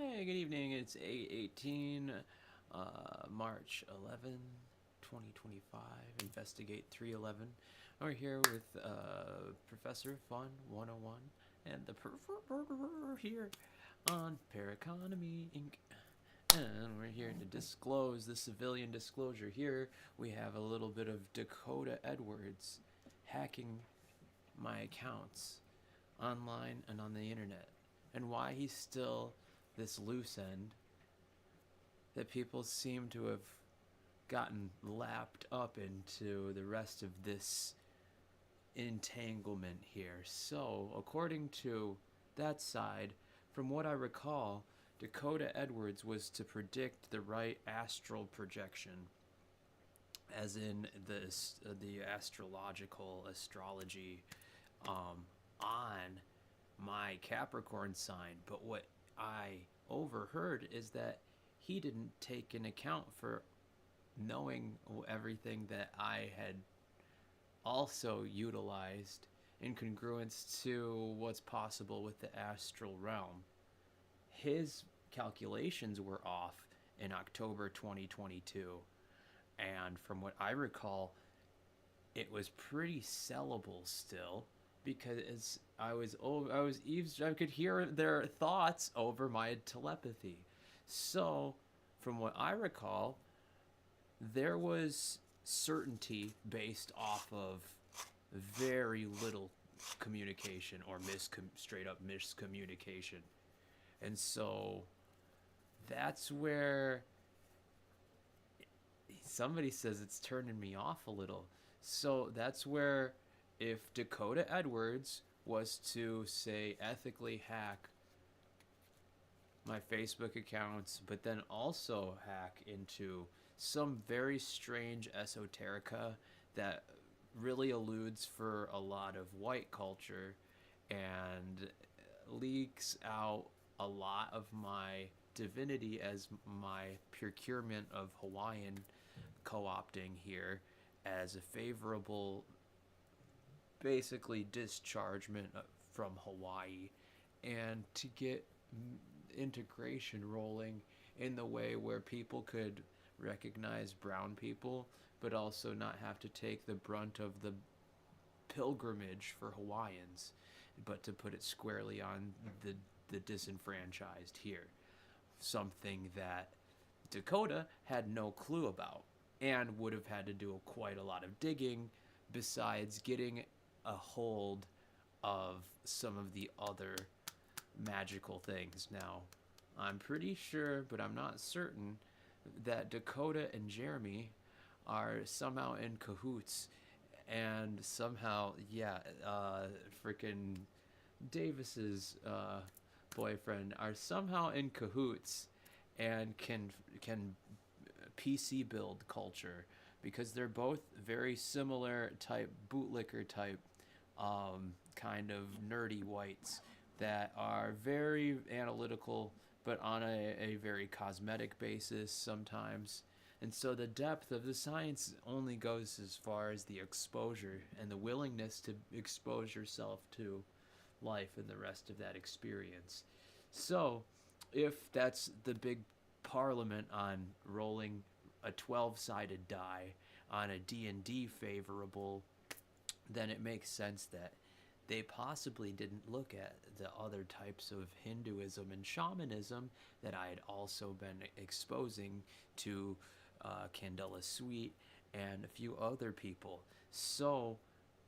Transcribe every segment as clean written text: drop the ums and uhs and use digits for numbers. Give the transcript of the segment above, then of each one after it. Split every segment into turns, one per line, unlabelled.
Hey, good evening. It's 8:18, March 11, 2025. Investigate 311. We're here with Professor Fun 101 and the Pervert here on Paraconomy Inc. And we're here to disclose the civilian disclosure. Here we have a little bit of Dakota Edwards hacking my accounts online and on the internet, and why he's still this loose end that people seem to have gotten lapped up into the rest of this entanglement here. So, according to that side, from what I recall, Dakota Edwards was to predict the right astral projection, as in the astrology on my Capricorn sign. But what I overheard is that he didn't take in account for knowing everything that I had also utilized in congruence to what's possible with the astral realm. His calculations were off in October 2022, and from what I recall, it was pretty sellable still, because I could hear their thoughts over my telepathy. So, from what I recall, there was certainty based off of very little communication, or straight up miscommunication. And so that's where somebody says it's turning me off a little. So that's where, if Dakota Edwards was to, say, ethically hack my Facebook accounts, but then also hack into some very strange esoterica that really alludes for a lot of white culture and leaks out a lot of my divinity as my procurement of Hawaiian co-opting here as a favorable, basically, dischargement from Hawaii, and to get integration rolling in the way where people could recognize brown people but also not have to take the brunt of the pilgrimage for Hawaiians, but to put it squarely on the disenfranchised here. Something that Dakota had no clue about, and would have had to do quite a lot of digging, besides getting a hold of some of the other magical things. Now, I'm pretty sure, but I'm not certain, that Dakota and Jeremy are somehow in cahoots, and somehow, yeah, freaking Davis's boyfriend are somehow in cahoots and can PC build culture, because they're both very similar type bootlicker type kind of nerdy whites that are very analytical, but on a very cosmetic basis sometimes. And so the depth of the science only goes as far as the exposure and the willingness to expose yourself to life and the rest of that experience. So, if that's the big parliament on rolling a 12-sided die on a D&D favorable, then it makes sense that they possibly didn't look at the other types of Hinduism and shamanism that I had also been exposing to Candela Sweet and a few other people. So,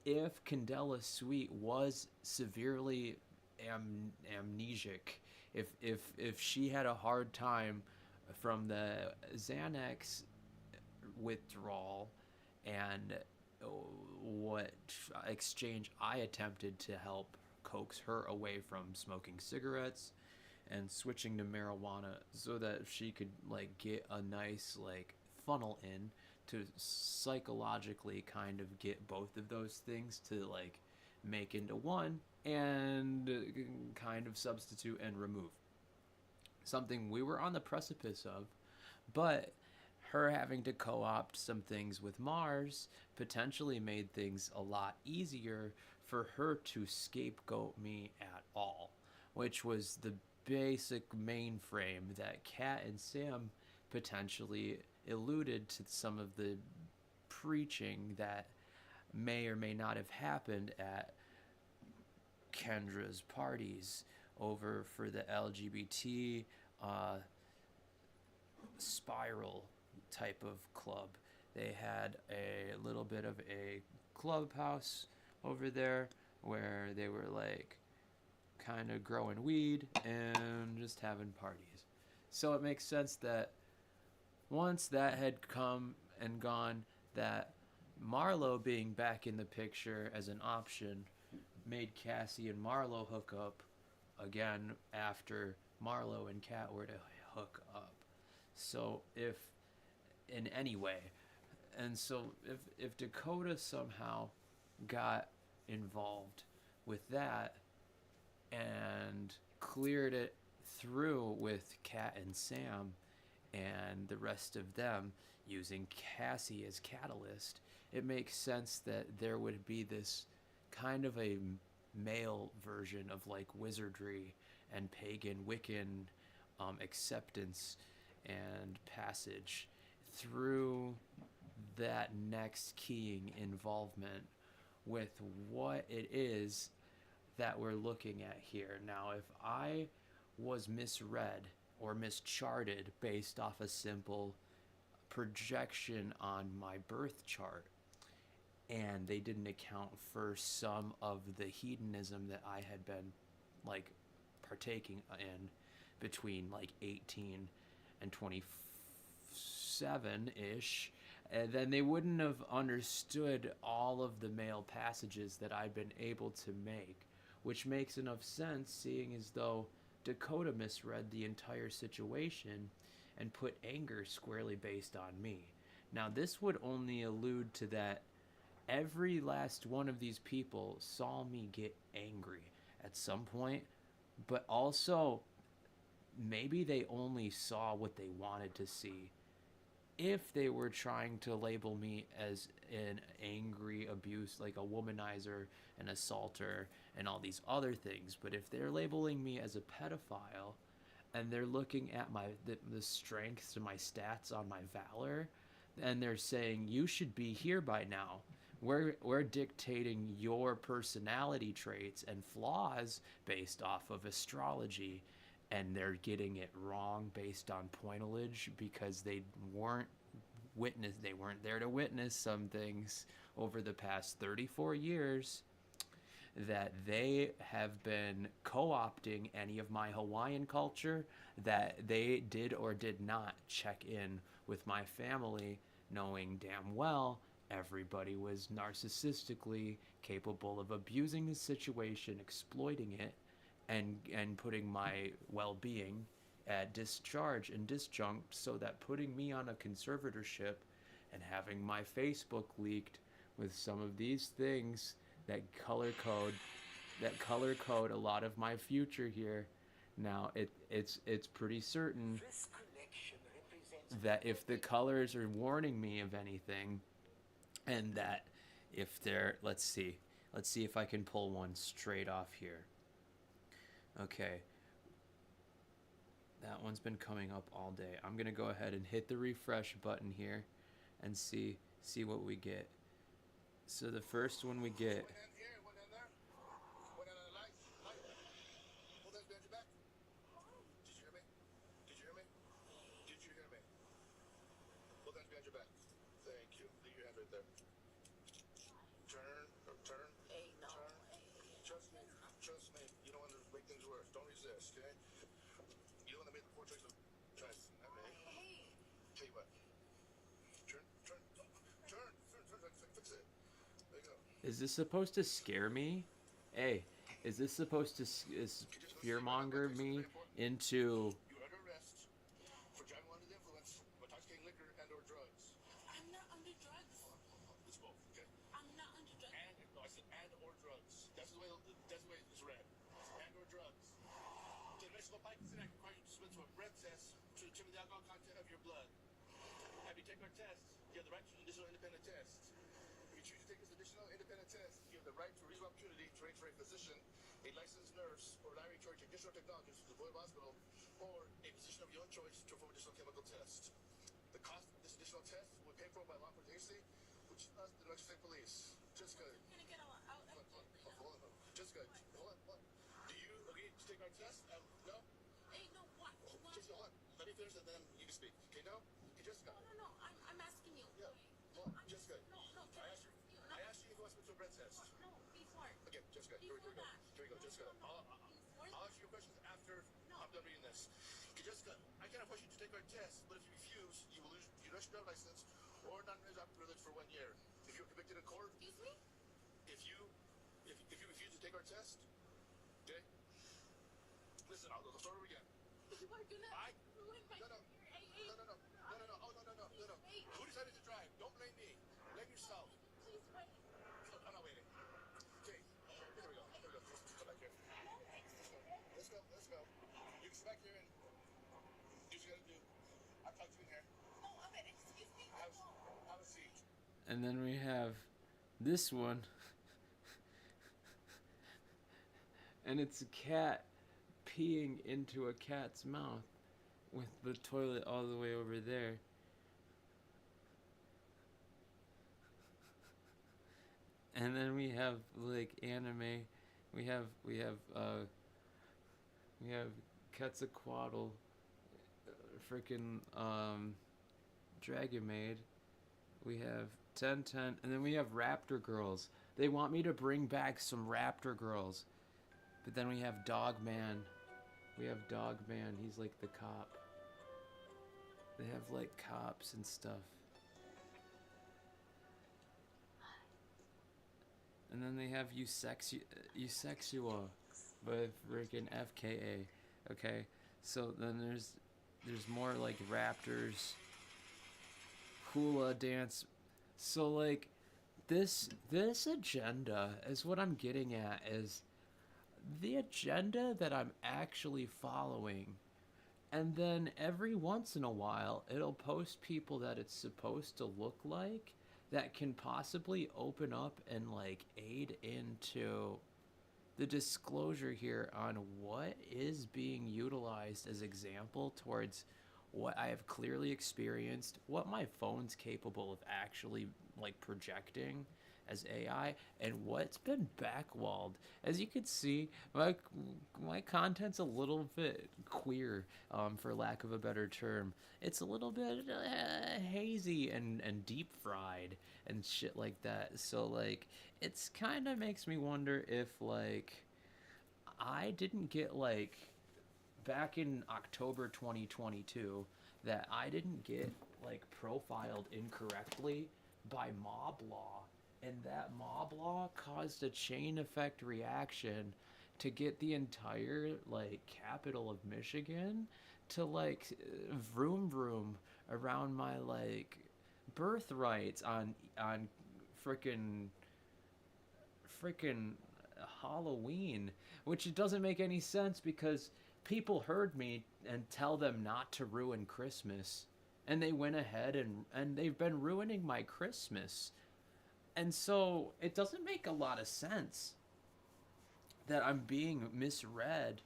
if Candela Sweet was severely amnesic, if she had a hard time from the Xanax withdrawal and what exchange I attempted to help coax her away from smoking cigarettes and switching to marijuana, so that she could get a nice funnel in to psychologically kind of get both of those things to make into one, and kind of substitute and remove. Something we were on the precipice of, but her having to co-opt some things with Mars potentially made things a lot easier for her to scapegoat me at all, which was the basic mainframe that Kat and Sam potentially alluded to some of the preaching that may or may not have happened at Kendra's parties over for the LGBT uh, spiral type of club. They had a little bit of a clubhouse over there where they were like kind of growing weed and just having parties. So it makes sense that once that had come and gone, that Marlo being back in the picture as an option made Cassie and Marlo hook up again after Marlo and Kat were to hook up. So if in any way, and so if Dakota somehow got involved with that and cleared it through with Kat and Sam and the rest of them using Cassie as catalyst, it makes sense that there would be this kind of a male version of like wizardry and pagan Wiccan acceptance and passage through that next keying involvement with what it is that we're looking at here. Now, if I was misread or mischarted based off a simple projection on my birth chart, and they didn't account for some of the hedonism that I had been like partaking in between like 18 and 27-ish, and then they wouldn't have understood all of the male passages that I'd been able to make, which makes enough sense seeing as though Dakota misread the entire situation and put anger squarely based on me. Now, this would only allude to that every last one of these people saw me get angry at some point, but also maybe they only saw what they wanted to see. If they were trying to label me as an angry abuse, like a womanizer, an assaulter, and all these other things, but if they're labeling me as a pedophile and they're looking at the strengths and my stats on my valor, and they're saying you should be here by now. We're dictating your personality traits and flaws based off of astrology, and they're getting it wrong based on pointillage because they weren't there to witness some things over the past 34 years, that they have been co-opting any of my Hawaiian culture, that they did or did not check in with my family, knowing damn well everybody was narcissistically capable of abusing the situation, exploiting it, and putting my well-being at discharge and disjunct, so that putting me on a conservatorship and having my Facebook leaked with some of these things that color code a lot of my future here. Now it's pretty certain that if the colors are warning me of anything, and that if they're, let's see if I can pull one straight off here. Okay, that one's been coming up all day. I'm gonna go ahead and hit the refresh button here and see what we get. So the first one we get, is this supposed to scare me? Hey, is this supposed to fearmonger me into?
a licensed nurse or laboratory technician or technologist to the Boyle Hospital, or a physician of your own choice to perform additional chemical tests. The cost of this additional test will be paid for by law enforcement agency, which is us, the New York State Police. Jessica. Jessica, hold on. Do you agree to take our test? No?
Hey, no, what?
Jessica, hold on. Let me finish and then you can speak. Okay, no? Okay, Jessica.
No, I'm asking you.
Yeah. Hold on, Jessica.
No,
I asked you.
no.
I asked you if you want to do a breath test.
No, before.
Okay, Jessica. Here we go. Here we go, Jessica. I'll answer your questions after I'm done reading this. Okay, Jessica, I cannot force you to take our test, but if you refuse, you will lose your driver's license or non-resident privilege for 1 year. If you're convicted in court,
Excuse me?
if you refuse to take our test, okay? Listen, I'll start over again.
You are gonna ruin my
No.
career. Hey,
Oh, no.
Wait.
Who decided to drive? Don't blame me. Blame yourself.
Please wait.
I'm not waiting. Okay, here we go. Come back here. Let's go. You can sit back here and do what you gotta do. I'll talk to you in here.
No, excuse me.
Have a seat.
And then we have this one. And it's a cat peeing into a cat's mouth with the toilet all the way over there. And then we have like anime. We have Quetzalcoatl, freaking Dragon Maid. We have 1010, and then we have Raptor Girls. They want me to bring back some Raptor Girls. But then we have Dog Man. We have Dog Man. He's like the cop. They have like cops and stuff. And then they have Eusexua with freaking FKA. Okay, so then there's more like Raptors, hula dance. So like this agenda is what I'm getting at, is the agenda that I'm actually following. And then every once in a while, it'll post people that it's supposed to look like that can possibly open up and like aid into the disclosure here on what is being utilized as example towards what I have clearly experienced, what my phone's capable of actually like projecting as AI, and what's been backwalled. As you can see, my content's a little bit queer, for lack of a better term. It's a little bit hazy and deep fried and shit like that. So like, it's kind of makes me wonder if like I didn't get like back in October 2022 that I didn't get like profiled incorrectly by mob law, and that mob law caused a chain effect reaction to get the entire like capital of Michigan to like vroom vroom around my like birthrights on frickin' frickin' Halloween, which it doesn't make any sense because people heard me and tell them not to ruin Christmas, and they went ahead and they've been ruining my Christmas. And so it doesn't make a lot of sense that I'm being misread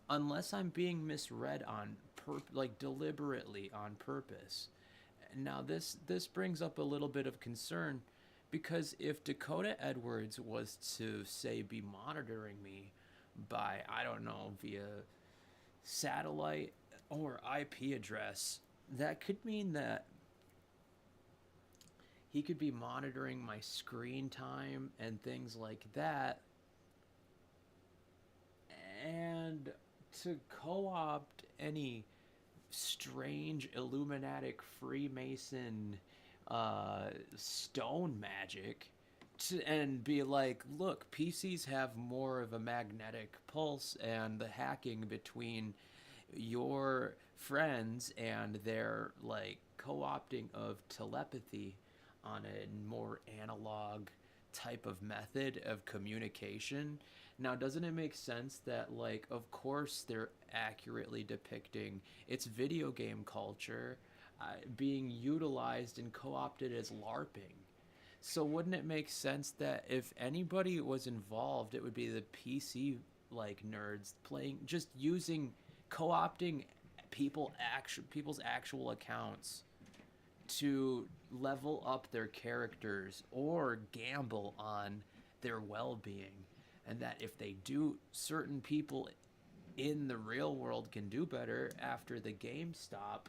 unless I'm being misread on like deliberately on purpose. Now this brings up a little bit of concern, because if Dakota Edwards was to say be monitoring me by, I don't know, via satellite or IP address, that could mean that he could be monitoring my screen time and things like that, and to co-opt any strange Illuminatic Freemason stone magic and be like, look, PCs have more of a magnetic pulse, and the hacking between your friends and their like co-opting of telepathy on a more analog type of method of communication. Now, doesn't it make sense that, like, of course they're accurately depicting its video game culture being utilized and co-opted as LARPing? So wouldn't it make sense that if anybody was involved, it would be the PC like nerds playing, just using, co-opting people's actual accounts to level up their characters or gamble on their well-being, and that if they do, certain people in the real world can do better after the GameStop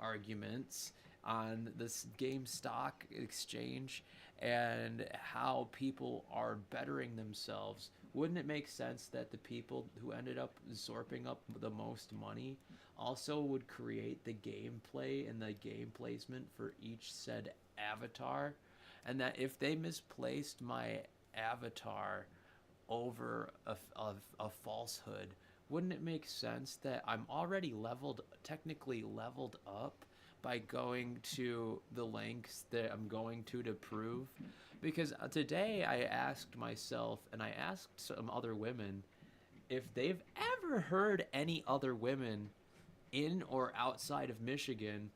arguments on this game stock exchange and how people are bettering themselves. Wouldn't it make sense that the people who ended up zorping up the most money also would create the gameplay and the game placement for each said avatar? And that if they misplaced my avatar over a falsehood, wouldn't it make sense that I'm already technically leveled up by going to the lengths that I'm going to prove? Because today I asked myself, and I asked some other women, if they've ever heard any other women in or outside of Michigan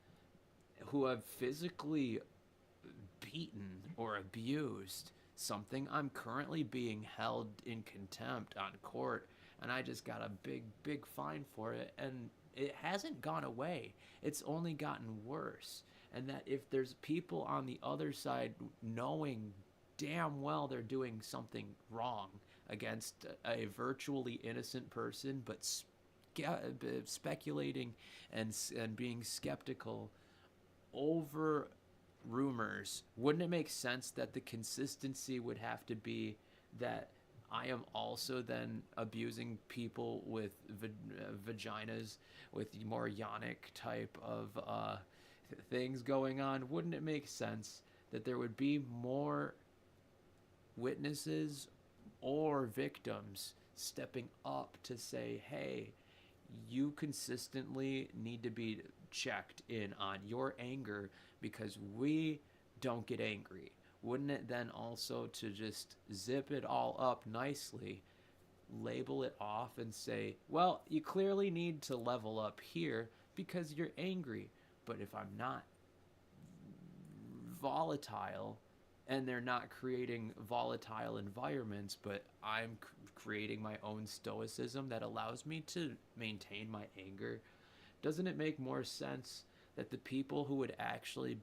who have physically beaten or abused something. I'm currently being held in contempt on court, and I just got a big fine for it, and it hasn't gone away. It's only gotten worse. And that if there's people on the other side knowing damn well they're doing something wrong against a virtually innocent person, but speculating and being skeptical over rumors, wouldn't it make sense that the consistency would have to be that I am also then abusing people with vaginas, with more yonic type of things going on? Wouldn't it make sense that there would be more witnesses or victims stepping up to say, hey, you consistently need to be checked in on your anger because we don't get angry? Wouldn't it then also to just zip it all up nicely, label it off and say, well, you clearly need to level up here because you're angry. But if I'm not volatile, and they're not creating volatile environments, but I'm creating my own stoicism that allows me to maintain my anger, doesn't it make more sense that the people who would actually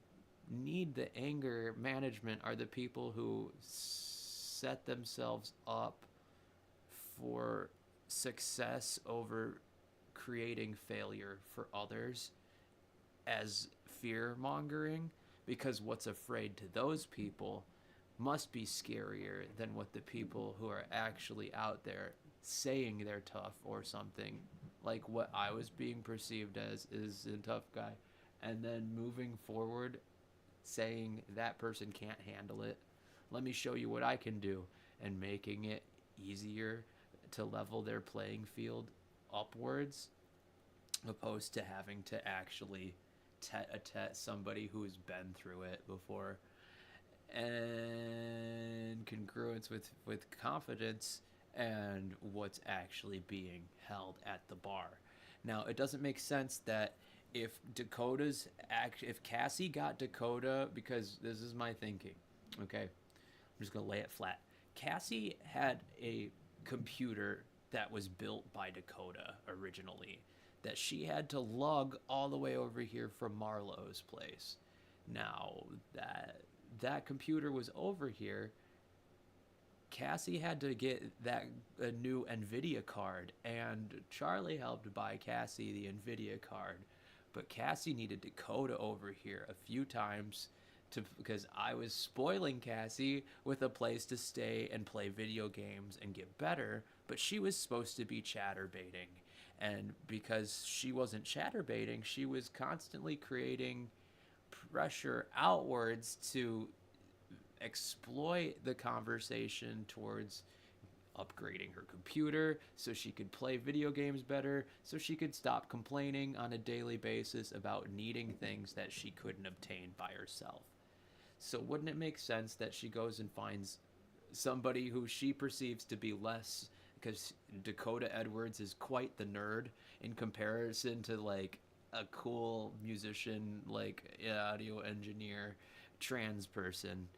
need the anger management are the people who set themselves up for success over creating failure for others as fear mongering? Because what's afraid to those people must be scarier than what the people who are actually out there saying they're tough or something, like what I was being perceived as is a tough guy, and then moving forward saying that person can't handle it. Let me show you what I can do, and making it easier to level their playing field upwards, opposed to having to actually tete-a-tete somebody who's been through it before. And congruence with confidence and what's actually being held at the bar. Now, it doesn't make sense that if Cassie got Dakota, because this is my thinking, okay? I'm just gonna lay it flat. Cassie had a computer that was built by Dakota originally, that she had to lug all the way over here from Marlowe's place. Now that computer was over here, Cassie had to get a new NVIDIA card, and Charlie helped buy Cassie the NVIDIA card, but Cassie needed Dakota over here a few times because I was spoiling Cassie with a place to stay and play video games and get better, but she was supposed to be chatterbaiting. And because she wasn't chatterbaiting, she was constantly creating pressure outwards to exploit the conversation towards upgrading her computer so she could play video games better, so she could stop complaining on a daily basis about needing things that she couldn't obtain by herself. So wouldn't it make sense that she goes and finds somebody who she perceives to be less, because Dakota Edwards is quite the nerd in comparison to like a cool musician, like audio engineer, trans person.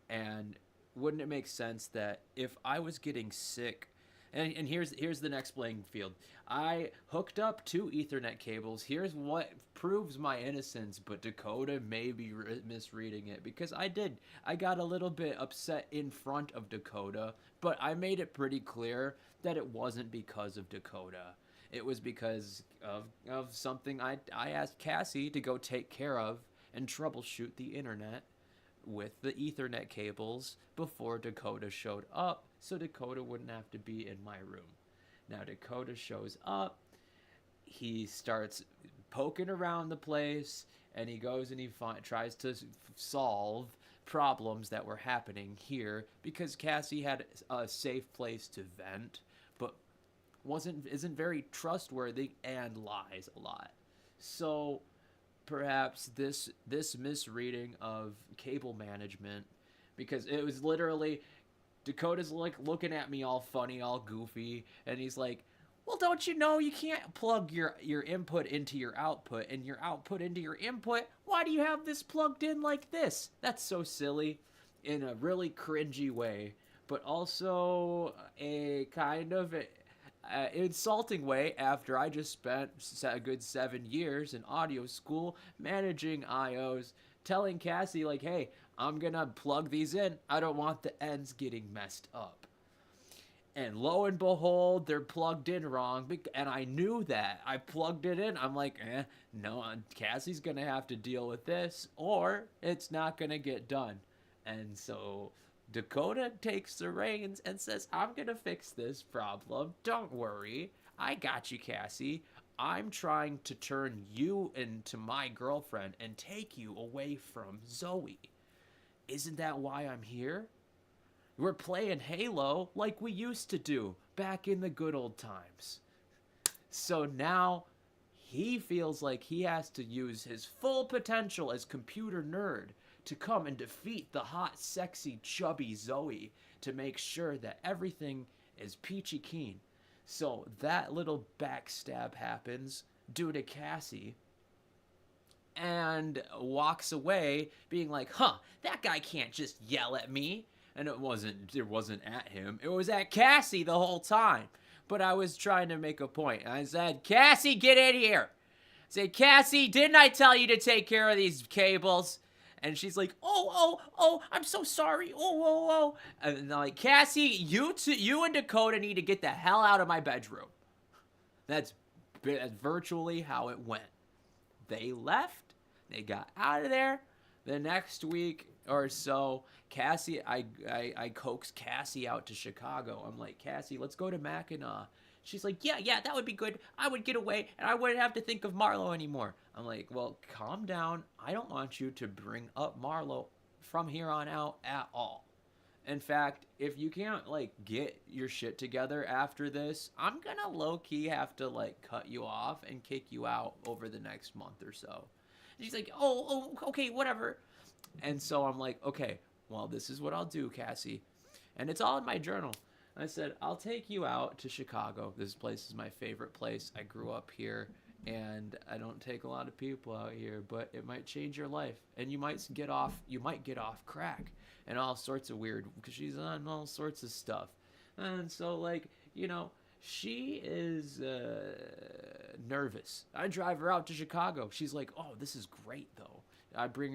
And wouldn't it make sense that if I was getting sick And here's the next playing field. I hooked up 2 Ethernet cables. Here's what proves my innocence, but Dakota may be misreading it because I got a little bit upset in front of Dakota, but I made it pretty clear that it wasn't because of Dakota. It was because of something I asked Cassie to go take care of and troubleshoot the internet with the Ethernet cables before Dakota showed up, so Dakota wouldn't have to be in my room. Now Dakota shows up, he starts poking around the place, and he goes and he tries to solve problems that were happening here because Cassie had a safe place to vent, but isn't very trustworthy and lies a lot. So perhaps this misreading of cable management, because it was literally Dakota's like looking at me all funny, all goofy, and he's like, well, don't you know you can't plug your input into your output and your output into your input? Why do you have this plugged in like this? That's so silly, in a really cringy way, but also a kind of insulting way after I just spent a good 7 years in audio school managing IOs, telling Cassie, like, hey, I'm gonna plug these in. I don't want the ends getting messed up. And lo and behold, they're plugged in wrong. And I knew that. I plugged it in. I'm like, no, Cassie's gonna have to deal with this, or it's not gonna get done. And so Dakota takes the reins and says, I'm gonna fix this problem. Don't worry. I got you, Cassie. I'm trying to turn you into my girlfriend and take you away from Zoe. Isn't that why I'm here? We're playing Halo like we used to do back in the good old times. So now he feels like he has to use his full potential as computer nerd to come and defeat the hot, sexy, chubby Zoe to make sure that everything is peachy keen. So that little backstab happens due to Cassie, and walks away being like, that guy can't just yell at me. And it wasn't at him. It was at Cassie the whole time. But I was trying to make a point. I said, Cassie, get in here. I said, Cassie, didn't I tell you to take care of these cables? And she's like, oh, I'm so sorry. Oh. And I'm like, Cassie, you and Dakota need to get the hell out of my bedroom. That's virtually how it went. They left. They got out of there. The next week or so, Cassie, I coaxed Cassie out to Chicago. I'm like, Cassie, let's go to Mackinac. She's like, yeah, that would be good. I would get away, and I wouldn't have to think of Marlo anymore. I'm like, well, calm down. I don't want you to bring up Marlo from here on out at all. In fact, if you can't, get your shit together after this, I'm gonna low-key have to, cut you off and kick you out over the next month or so. And she's like, oh, okay, whatever. And so I'm like, okay, well, this is what I'll do, Cassie. And it's all in my journal. I said, I'll take you out to Chicago. This place is my favorite place. I grew up here, and I don't take a lot of people out here, but it might change your life. And you might get off crack and all sorts of weird, because she's on all sorts of stuff. And so, she is nervous. I drive her out to Chicago. She's like, oh, this is great, though.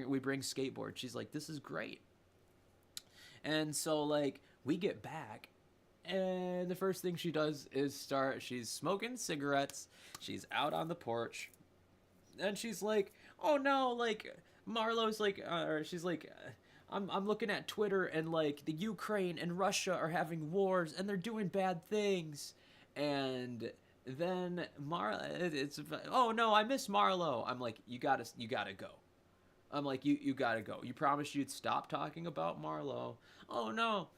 We bring skateboards. She's like, this is great. And so, we get back, and the first thing she does is she's smoking cigarettes. She's out on the porch, and she's like, oh no, Marlo's or she's like, I'm looking at Twitter, and the Ukraine and Russia are having wars, and they're doing bad things. And then it's, oh no, I miss Marlo. I'm like, you gotta go. I'm like, you gotta go. You promised you'd stop talking about Marlo. Oh no.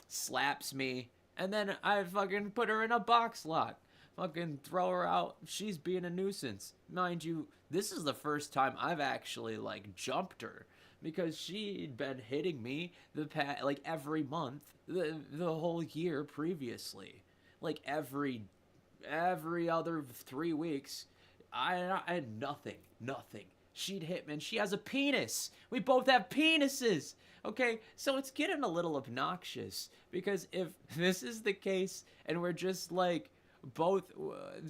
Slaps me. And then I fucking put her in a box lock. Fucking throw her out. She's being a nuisance. Mind you, this is the first time I've actually, jumped her. Because she'd been hitting me every month the whole year previously. Every other 3 weeks, I had nothing. she'd hit me, and she has a penis. We both have penises. Okay, so it's getting a little obnoxious, because if this is the case and we're just like both,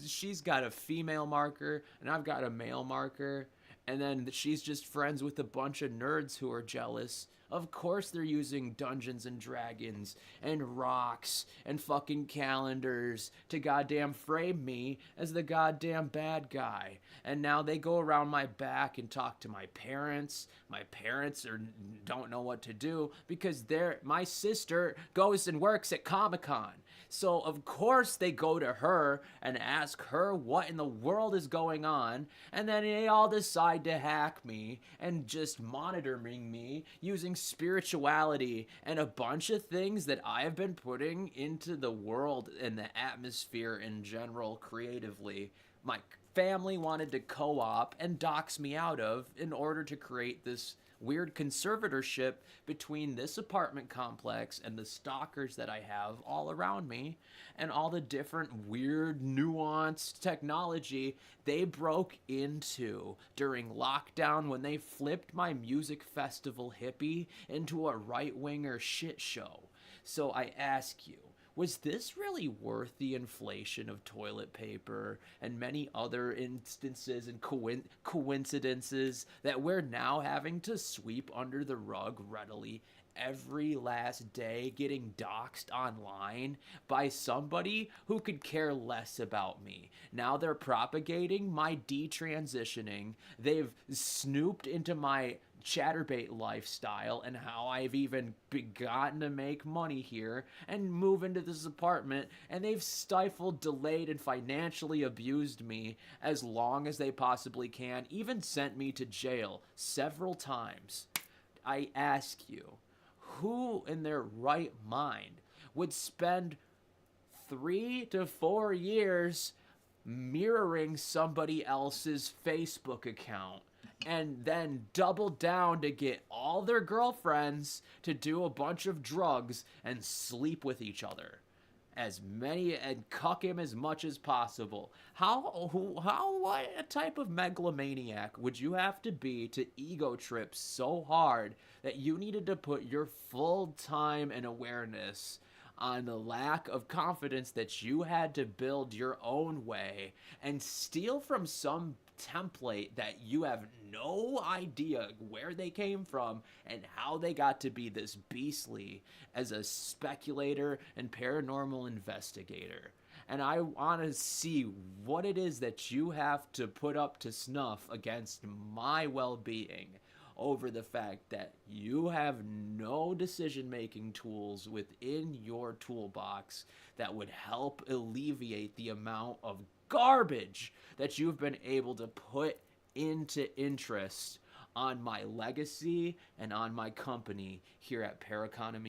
she's got a female marker and I've got a male marker, and then she's just friends with a bunch of nerds who are jealous. Of course they're using Dungeons and Dragons and rocks and fucking calendars to goddamn frame me as the goddamn bad guy. And now they go around my back and talk to my parents. My parents don't know what to do because my sister goes and works at Comic-Con. So of course they go to her and ask her what in the world is going on, and then they all decide to hack me and just monitoring me using spirituality and a bunch of things that I have been putting into the world and the atmosphere in general creatively. My family wanted to co-op and dox me out of in order to create this weird conservatorship between this apartment complex and the stalkers that I have all around me, and all the different weird nuanced technology they broke into during lockdown when they flipped my music festival hippie into a right-winger shit show. So I ask you, was this really worth the inflation of toilet paper and many other instances and coincidences that we're now having to sweep under the rug readily every last day, getting doxxed online by somebody who could care less about me? Now they're propagating my detransitioning. They've snooped into my chatterbait lifestyle and how I've even begotten to make money here and move into this apartment, and they've stifled, delayed, and financially abused me as long as they possibly can, even sent me to jail several times. I ask you, who in their right mind would spend 3 to 4 years mirroring somebody else's Facebook account and then double down to get all their girlfriends to do a bunch of drugs and sleep with each other? And cuck him as much as possible. What type of megalomaniac would you have to be to ego trip so hard that you needed to put your full time and awareness on the lack of confidence that you had to build your own way and steal from some template that you have no idea where they came from and how they got to be this beastly as a speculator and paranormal investigator? And I want to see what it is that you have to put up to snuff against my well-being over the fact that you have no decision-making tools within your toolbox that would help alleviate the amount of garbage that you've been able to put into interest on my legacy and on my company here at PARACONOMY